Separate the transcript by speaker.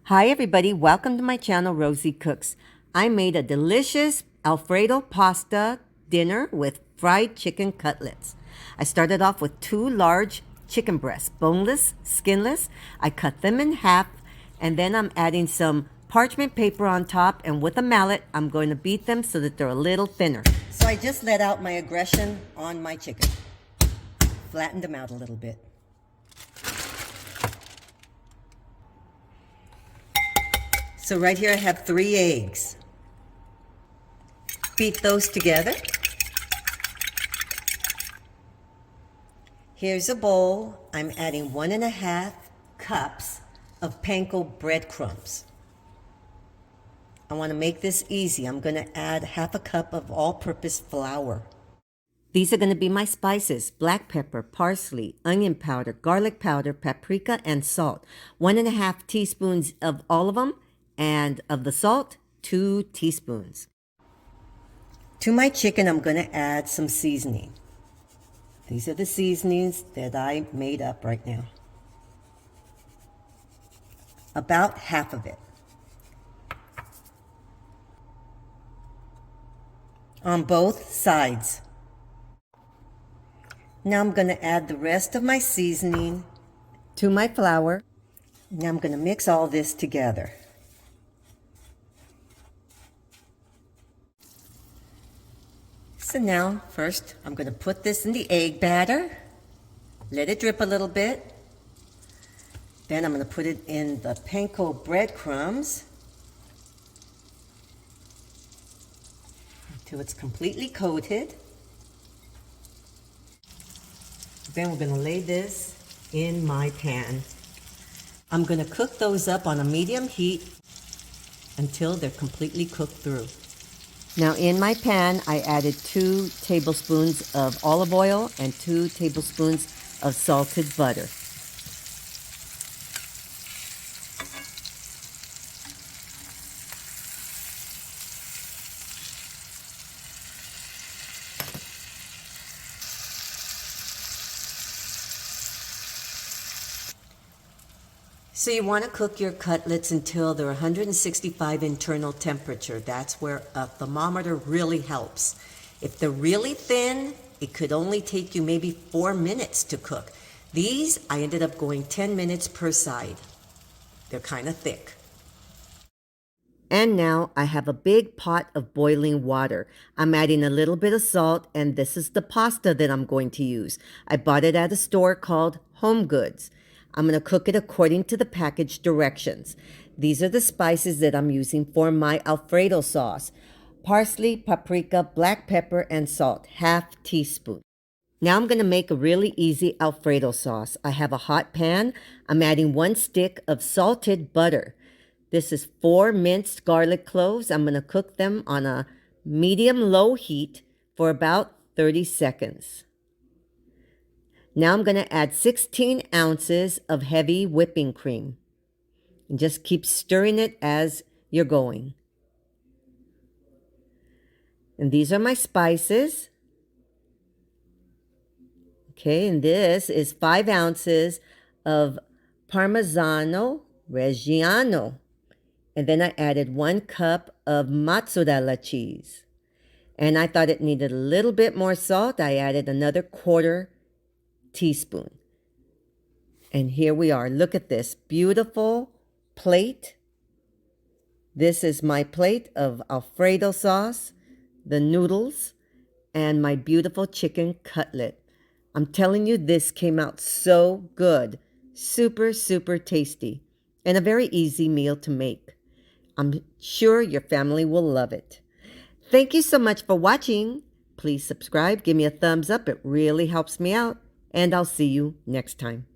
Speaker 1: Hi everybody, welcome to my channel, Rosie Cooks. I made a delicious Alfredo pasta dinner with fried chicken cutlets. I started off with 2 large chicken breasts, boneless, skinless. I cut them in half, and then I'm adding some parchment paper on top, and with a mallet, I'm going to beat them so that they're a little thinner. So I just let out my aggression on my chicken. Flattened them out a little bit. So right here I have 3 eggs. Beat those together. Here's a bowl. I'm adding 1.5 cups of panko breadcrumbs. I want to make this easy. I'm going to add 1/2 cup of all-purpose flour. These are going to be my spices: black pepper, parsley, onion powder, garlic powder, paprika, and salt. 1.5 teaspoons of all of them. And of the salt, 2 teaspoons. To my chicken, I'm going to add some seasoning. These are the seasonings that I made up right now. About half of it. On both sides. Now I'm going to add the rest of my seasoning to my flour. Now I'm going to mix all this together. So now, first, I'm going to put this in the egg batter, let it drip a little bit. Then I'm going to put it in the panko breadcrumbs until it's completely coated. Then we're going to lay this in my pan. I'm going to cook those up on a medium heat until they're completely cooked through. Now in my pan, I added 2 tablespoons of olive oil and 2 tablespoons of salted butter. So you want to cook your cutlets until they're 165 internal temperature. That's where a thermometer really helps. If they're really thin, it could only take you maybe 4 minutes to cook. These, I ended up going 10 minutes per side. They're kind of thick. And now I have a big pot of boiling water. I'm adding a little bit of salt, and this is the pasta that I'm going to use. I bought it at a store called Home Goods. I'm going to cook it according to the package directions. These are the spices that I'm using for my Alfredo sauce: parsley, paprika, black pepper, and salt, 1/2 teaspoon. Now I'm going to make a really easy Alfredo sauce. I have a hot pan. I'm adding 1 stick of salted butter. This is 4 minced garlic cloves. I'm going to cook them on a medium-low heat for about 30 seconds. Now I'm going to add 16 ounces of heavy whipping cream. And just keep stirring it as you're going. And these are my spices. Okay, and this is 5 ounces of Parmigiano Reggiano. And then I added 1 cup of mozzarella cheese. And I thought it needed a little bit more salt. I added another 1/4 teaspoon. And here we are. Look at this beautiful plate. This is my plate of Alfredo sauce, the noodles, and my beautiful chicken cutlet. I'm telling you, this came out so good. Super, super tasty. And a very easy meal to make. I'm sure your family will love it. Thank you so much for watching. Please subscribe. Give me a thumbs up. It really helps me out. And I'll see you next time.